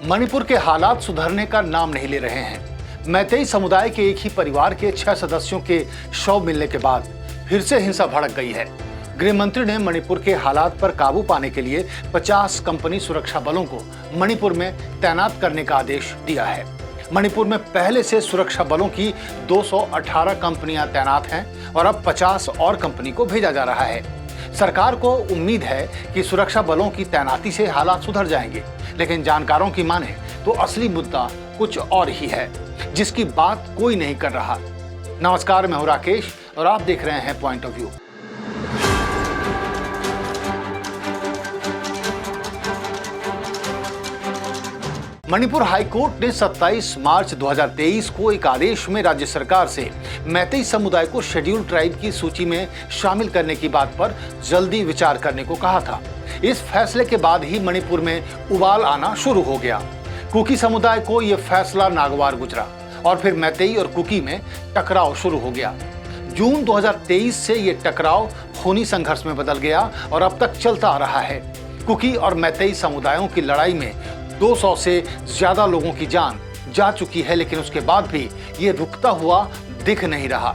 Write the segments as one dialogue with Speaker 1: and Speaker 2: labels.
Speaker 1: मणिपुर के हालात सुधरने का नाम नहीं ले रहे हैं। मैतेई समुदाय के एक ही परिवार के 6 सदस्यों के शव मिलने के बाद फिर से हिंसा भड़क गई है। गृह मंत्री ने मणिपुर के हालात पर काबू पाने के लिए 50 कंपनी सुरक्षा बलों को मणिपुर में तैनात करने का आदेश दिया है। मणिपुर में पहले से सुरक्षा बलों की 218 कंपनियां तैनात हैं और अब 50 और कंपनी को भेजा जा रहा है। सरकार को उम्मीद है कि सुरक्षा बलों की तैनाती से हालात सुधर जाएंगे, लेकिन जानकारों की माने तो असली मुद्दा कुछ और ही है, जिसकी बात कोई नहीं कर रहा। नमस्कार, मैं हूं राकेश और आप देख रहे हैं point of view. Manipur high court ने 27 मार्च 2023 को एक आदेश में राज्य सरकार से मैतेई समुदाय को शेड्यूल्ड ट्राइब की सूची में शामिल करने की बात पर जल्दी विचार करने को कहा था। इस फैसले के बाद ही मणिपुर में उबाल आना शुरू हो गया। कुकी समुदाय को यह फैसला नागवार गुजरा और फिर मैतेई और कुकी में टकराव शुरू हो गया। जून 2023 से यह टकराव खूनी संघर्ष में बदल गया और अब तक चलता आ रहा है। कुकी और मैतेई समुदायों की लड़ाई में 200 से ज्यादा लोगों की जान जा चुकी है, लेकिन उसके बाद भी ये रुकता हुआ दिख नहीं रहा।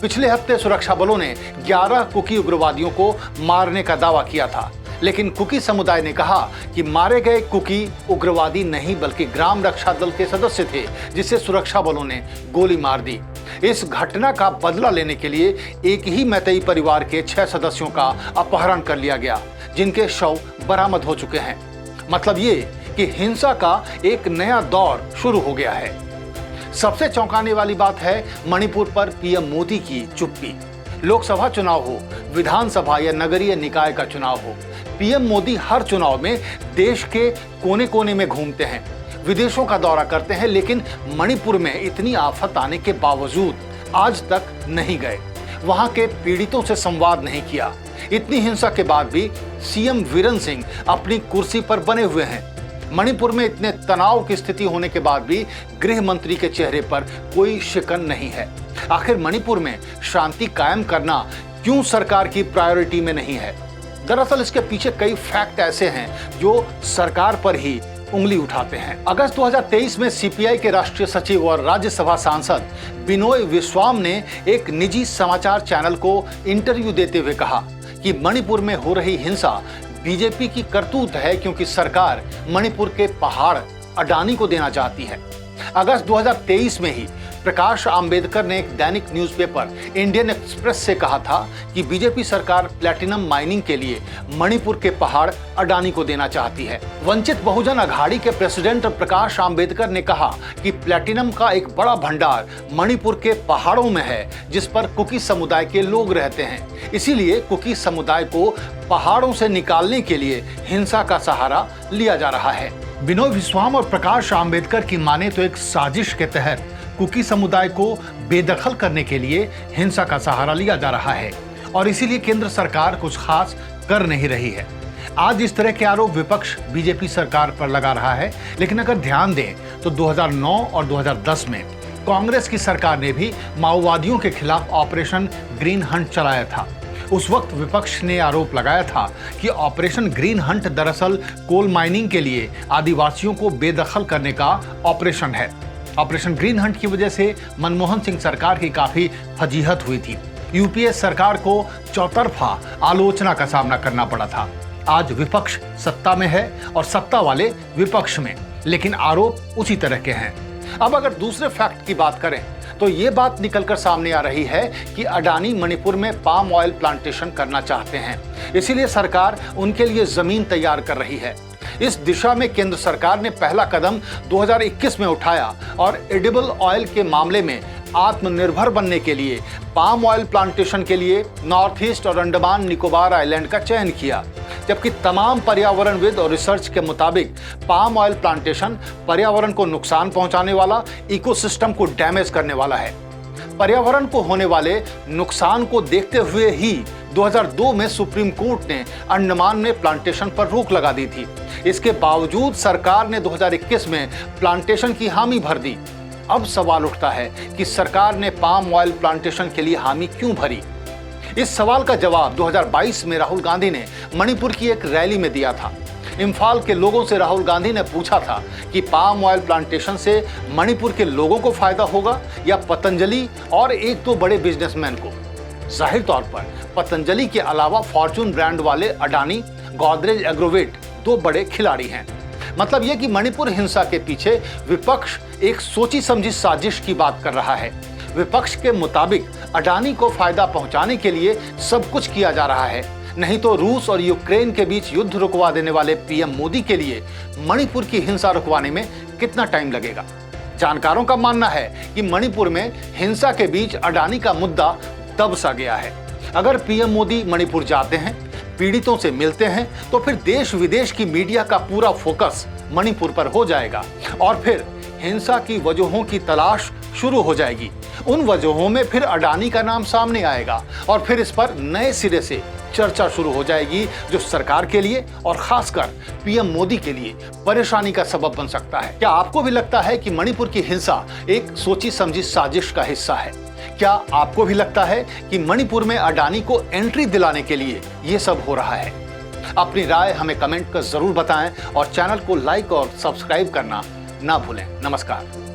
Speaker 1: पिछले हफ्ते सुरक्षा बलों ने 11 कुकी उग्रवादियों को मारने का दावा किया था, लेकिन कुकी समुदाय ने कहा कि मारे गए कुकी उग्रवादी नहीं बल्कि ग्राम रक्षा दल के सदस्य थे, जिसे सुरक्षा बलों ने गोली मार दी। इस घटना का बदला लेने के लिए एक ही मैतेई परिवार के 6 सदस्यों का अपहरण कर लिया गया, जिनके शव बरामद हो चुके हैं। मतलब ये कि हिंसा का एक नया दौर शुरू हो गया है। सबसे चौंकाने वाली बात है मणिपुर पर पीएम मोदी की चुप्पी। लोकसभा चुनाव हो, विधानसभा या नगरीय निकाय का चुनाव हो, पीएम मोदी हर चुनाव में देश के कोने कोने में घूमते हैं, विदेशों का दौरा करते हैं, लेकिन मणिपुर में इतनी आफत आने के बावजूद आज तक नहीं गए, वहां के पीड़ितों से संवाद नहीं किया। इतनी हिंसा के बाद भी सीएम वीरेन सिंह अपनी कुर्सी पर बने हुए हैं। मणिपुर में इतने तनाव की स्थिति होने के बाद भी गृह मंत्री के चेहरे पर कोई शिकन नहीं है। आखिर मणिपुर में शांति कायम करना क्यों सरकार की प्रायोरिटी में नहीं है? दरअसल इसके पीछे कई फैक्ट ऐसे हैं जो सरकार पर ही उंगली उठाते हैं। अगस्त 2023 में सीपीआई के राष्ट्रीय सचिव और राज्यसभा सांसद बिनोय विश्वाम ने एक निजी समाचार चैनल को इंटरव्यू देते हुए कहा कि मणिपुर में हो रही हिंसा बीजेपी की करतूत है, क्योंकि सरकार मणिपुर के पहाड़ अडानी को देना चाहती है। अगस्त 2023 में ही प्रकाश आंबेडकर ने एक दैनिक न्यूज़पेपर इंडियन एक्सप्रेस से कहा था कि बीजेपी सरकार प्लैटिनम माइनिंग के लिए मणिपुर के पहाड़ अडानी को देना चाहती है। वंचित बहुजन अघाड़ी के प्रेसिडेंट प्रकाश आंबेडकर ने कहा कि प्लैटिनम का एक बड़ा भंडार मणिपुर के पहाड़ों में है, जिस पर कुकी समुदाय के लोग रहते हैं। इसीलिए कुकी समुदाय को पहाड़ों से निकालने के लिए हिंसा का सहारा लिया जा रहा है। बिनोय विश्वाम और प्रकाश आंबेडकर की माने तो एक साजिश के तहत कुकी समुदाय को बेदखल करने के लिए हिंसा का सहारा लिया जा रहा है और इसीलिए केंद्र सरकार कुछ खास कर नहीं रही है। आज इस तरह के आरोप विपक्ष बीजेपी सरकार पर लगा रहा है, लेकिन अगर ध्यान दें तो 2009 और 2010 में कांग्रेस की सरकार ने भी माओवादियों के खिलाफ ऑपरेशन ग्रीन हंट चलाया था। उस वक्त विपक्ष ने आरोप लगाया था कि ऑपरेशन ग्रीन हंट दरअसल कोल माइनिंग के लिए आदिवासियों को बेदखल करने का ऑपरेशन है। ऑपरेशन ग्रीन हंट की वजह से मनमोहन सिंह सरकार की काफी फजीहत हुई थी। यूपीए सरकार को चौतरफा आलोचना का सामना करना पड़ा था। आज विपक्ष सत्ता में है और सत्ता वाले विपक्ष में, लेकिन आरोप उसी तरह के हैं। अब अगर दूसरे फैक्ट की बात करें तो ये बात निकलकर सामने आ रही है कि अडानी मणिपुर में पाम ऑयल प्लांटेशन करना चाहते हैं, इसीलिए सरकार उनके लिए जमीन तैयार कर रही है। इस दिशा में केंद्र सरकार ने पहला कदम 2021 में उठाया और एडिबल ऑयल के मामले में आत्मनिर्भर बनने के लिए पाम ऑयल प्लांटेशन के लिए नॉर्थ ईस्ट और अंडमान निकोबार आइलैंड का चयन किया, जबकि तमाम पर्यावरणविद और रिसर्च के मुताबिक पाम ऑयल प्लांटेशन पर्यावरण को नुकसान पहुंचाने वाला, इकोसिस्टम को डैमेज करने वाला है। पर्यावरण को होने वाले नुकसान को देखते हुए ही 2002 में सुप्रीम कोर्ट ने अंडमान में प्लांटेशन पर रोक लगा दी थी। इसके बावजूद सरकार ने 2021 में प्लांटेशन की हामी भर दी। अब सवाल उठता है कि सरकार ने पाम ऑयल प्लांटेशन के लिए हामी क्यों भरी? इस सवाल का जवाब 2022 में राहुल गांधी ने मणिपुर की एक रैली में दिया था। इम्फाल के लोगों से राहुल गांधी ने पूछा था कि पाम ऑयल प्लांटेशन से मणिपुर के लोगों को फायदा होगा या पतंजलि और एक दो बड़े बिजनेसमैन को। जाहिर तौर पर पतंजलि के अलावा फॉर्चून ब्रांड वाले अडानी, गोदरेज एग्रोवेट दो बड़े खिलाड़ी हैं। मतलब यह कि मणिपुर हिंसा के पीछे विपक्ष एक सोची समझी साजिश की बात कर रहा है। विपक्ष के मुताबिक अडानी को फायदा पहुंचाने के लिए सब कुछ किया जा रहा है, नहीं तो रूस और यूक्रेन के बीच युद्ध रुकवा देने वाले पीएम मोदी के लिए मणिपुर की हिंसा रुकवाने में कितना टाइम लगेगा। जानकारों का मानना है कि मणिपुर में हिंसा के बीच अडानी का मुद्दा दब सा गया है। अगर पीएम मोदी मणिपुर जाते हैं, पीड़ितों से मिलते हैं, तो फिर देश विदेश की मीडिया का पूरा फोकस मणिपुर पर हो जाएगा और फिर हिंसा की वजहों की तलाश शुरू हो जाएगी। उन वजहों में फिर अडानी का नाम सामने आएगा और फिर इस पर नए सिरे से चर्चा शुरू हो जाएगी, जो सरकार के लिए और खासकर पीएम मोदी के लिए परेशानी का सबब बन सकता है। क्या आपको भी लगता है कि मणिपुर की हिंसा एक सोची समझी साजिश का हिस्सा है? क्या आपको भी लगता है कि मणिपुर में अडानी को एंट्री दिलाने के लिए ये सब हो रहा है? अपनी राय हमें कमेंट कर जरूर बताएं और चैनल को लाइक और सब्सक्राइब करना ना भूलें। नमस्कार।